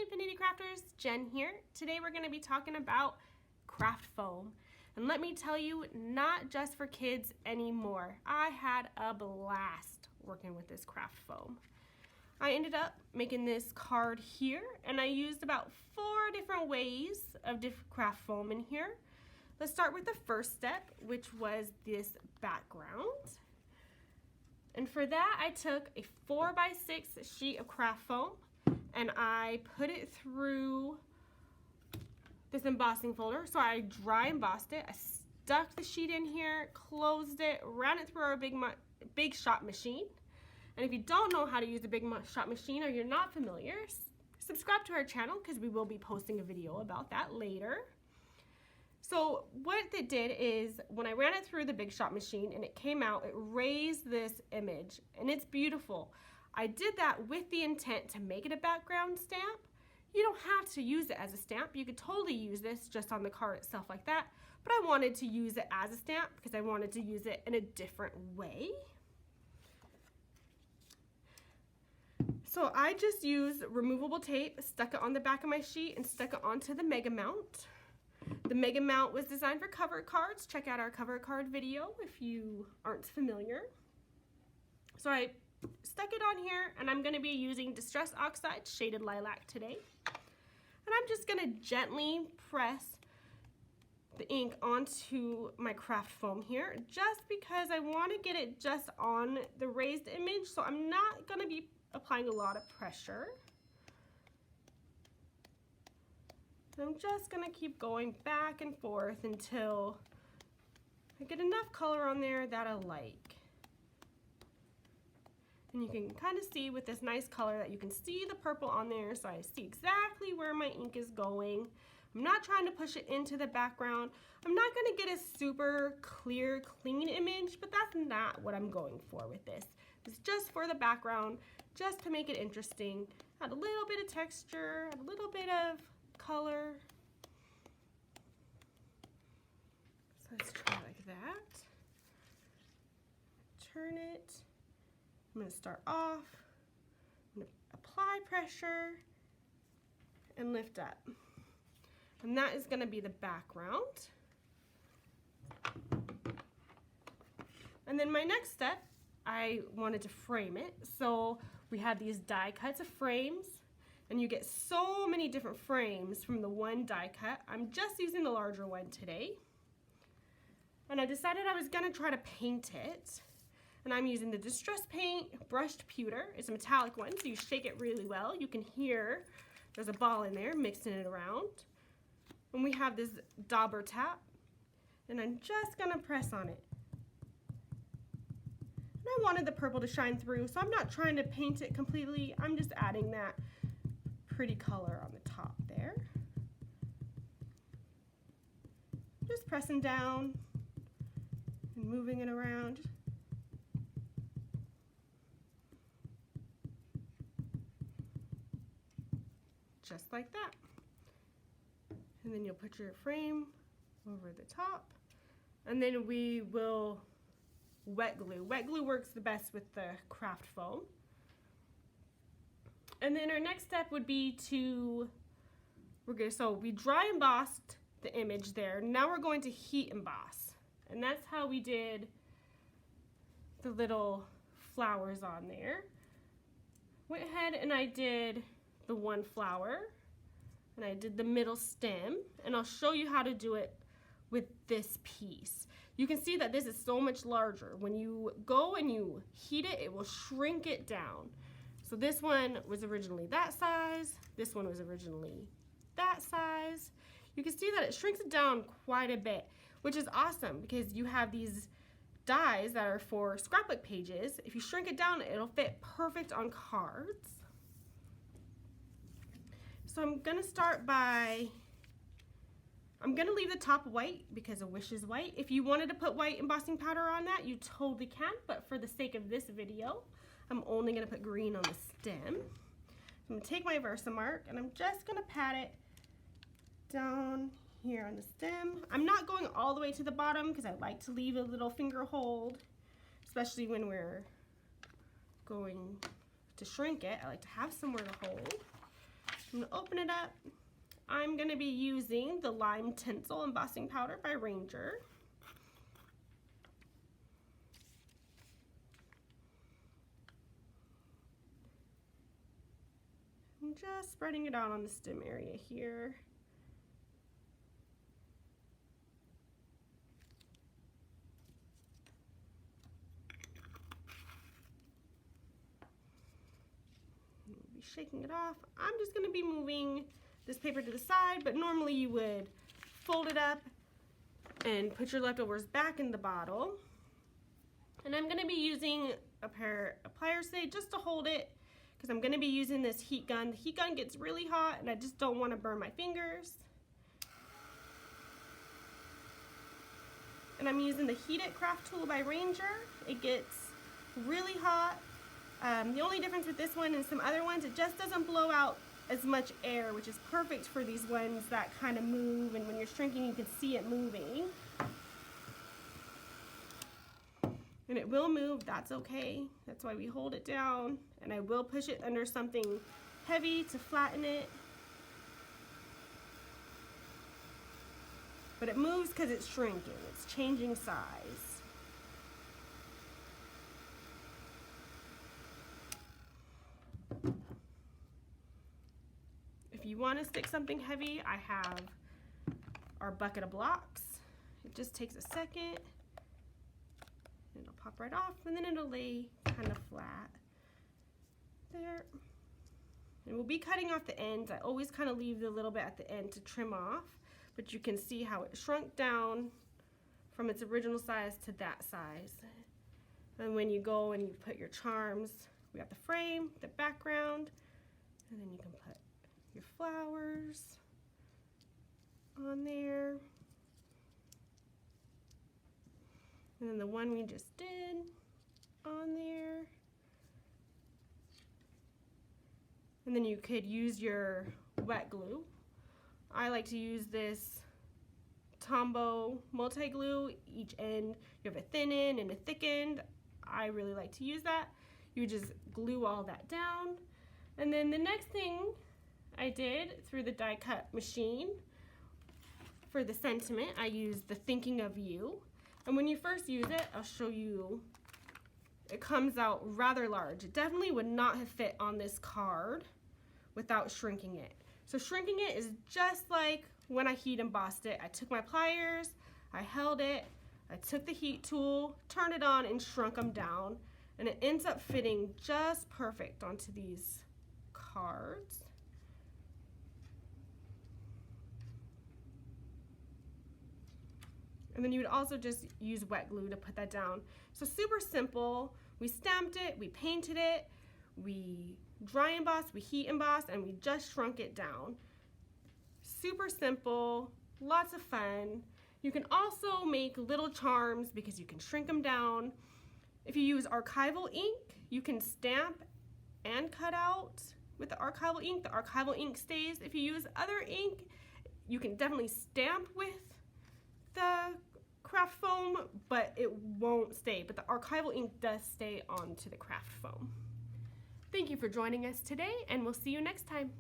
Infinity Crafters, Jen here. Today we're going to be talking about craft foam. And let me tell you, not just for kids anymore. I had a blast working with this craft foam. I ended up making this card here, and I used about 4 different ways of different craft foam in here. Let's start with the first step, which was this background. And for that, I took a 4x6 sheet of craft foam and I put it through this embossing folder. So I dry embossed it. I stuck the sheet in here, closed it, ran it through our Big Shot machine. And if you don't know how to use the Big Shot machine or you're not familiar, subscribe to our channel because we will be posting a video about that later. So what it did is when I ran it through the Big Shot machine and it came out, it raised this image and it's beautiful. I did that with the intent to make it a background stamp. You don't have to use it as a stamp. You could totally use this just on the card itself like that, but I wanted to use it as a stamp because I wanted to use it in a different way. So I just used removable tape, stuck it on the back of my sheet and stuck it onto the Mega Mount. The Mega Mount was designed for cover cards. Check out our cover card video if you aren't familiar. So I stuck it on here and I'm going to be using Distress Oxide Shaded Lilac today. And I'm just going to gently press the ink onto my craft foam here just because I want to get it just on the raised image. So I'm not going to be applying a lot of pressure. I'm just going to keep going back and forth until I get enough color on there that I like. And you can kind of see with this nice color that you can see the purple on there, so I see exactly where my ink is going. I'm not trying to push it into the background. I'm not going to get a super clear, clean image, but that's not what I'm going for with this. It's just for the background, just to make it interesting. Add a little bit of texture, add a little bit of color. So let's try like that. Turn it. I'm going to start off. I'm going to apply pressure and lift up. And that is going to be the background. And then my next step, I wanted to frame it. So we have these die cuts of frames. And you get so many different frames from the one die cut. I'm just using the larger one today. And I decided I was going to try to paint it. And I'm using the Distress Paint Brushed Pewter. It's a metallic one, so you shake it really well. You can hear there's a ball in there mixing it around. And we have this Dauber tap. And I'm just going to press on it. And I wanted the purple to shine through, so I'm not trying to paint it completely. I'm just adding that pretty color on the top there. Just pressing down and moving it around. Just like that. And then you'll put your frame over the top. And then we will wet glue. Wet glue works the best with the craft foam. And then our next step would be so we dry embossed the image there. Now we're going to heat emboss. And that's how we did the little flowers on there. Went ahead and I did the one flower. And I did the middle stem. And I'll show you how to do it with this piece. You can see that this is so much larger. When you go and you heat it, it will shrink it down. So this one was originally that size, this one was originally that size. You can see that it shrinks it down quite a bit, which is awesome because you have these dies that are for scrapbook pages. If you shrink it down, it'll fit perfect on cards. So I'm gonna start by, I'm gonna leave the top white because a wish is white. If you wanted to put white embossing powder on that, you totally can, but for the sake of this video, I'm only going to put green on the stem. I'm going to take my Versamark and I'm just going to pat it down here on the stem. I'm not going all the way to the bottom because I like to leave a little finger hold, especially when we're going to shrink it. I like to have somewhere to hold. I'm going to open it up. I'm going to be using the Lime Tinsel Embossing Powder by Ranger. I'm just spreading it out on the stem area here. Shaking it off. I'm just going to be moving this paper to the side, but normally you would fold it up and put your leftovers back in the bottle. And I'm going to be using a pair of pliers today just to hold it, because I'm going to be using this heat gun. The heat gun gets really hot and I just don't want to burn my fingers. And I'm using the Heat-It Craft Tool by Ranger. It gets really hot. The only difference with this one and some other ones, it just doesn't blow out as much air, which is perfect for these ones that kind of move, and when you're shrinking you can see it moving. And it will move, that's okay. That's why we hold it down, and I will push it under something heavy to flatten it. But it moves because it's shrinking, it's changing size. If you want to stick something heavy, I have our bucket of blocks. It just takes a second. It'll pop right off, and then it'll lay kind of flat there. And we'll be cutting off the ends. I always kind of leave the little bit at the end to trim off, but you can see how it shrunk down from its original size to that size. And when you go and you put your charms, we got the frame, the background, and then you can put your flowers on there. And then the one we just did on there. And then you could use your wet glue. I like to use this Tombow multi-glue. Each end, you have a thin end and a thick end. I really like to use that. You just glue all that down. And then the next thing I did through the die cut machine, for the sentiment, I used the Thinking of You. And when you first use it, I'll show you, it comes out rather large. It definitely would not have fit on this card without shrinking it. So shrinking it is just like when I heat embossed it. I took my pliers, I held it, I took the heat tool, turned it on, and shrunk them down. And it ends up fitting just perfect onto these cards. And then you would also just use wet glue to put that down. So super simple. We stamped it, we painted it, we dry embossed, we heat embossed, and we just shrunk it down. Super simple, lots of fun. You can also make little charms because you can shrink them down. If you use archival ink, you can stamp and cut out with the archival ink. The archival ink stays. If you use other ink, you can definitely stamp with the craft foam, but it won't stay. But the archival ink does stay onto the craft foam. Thank you for joining us today, and we'll see you next time.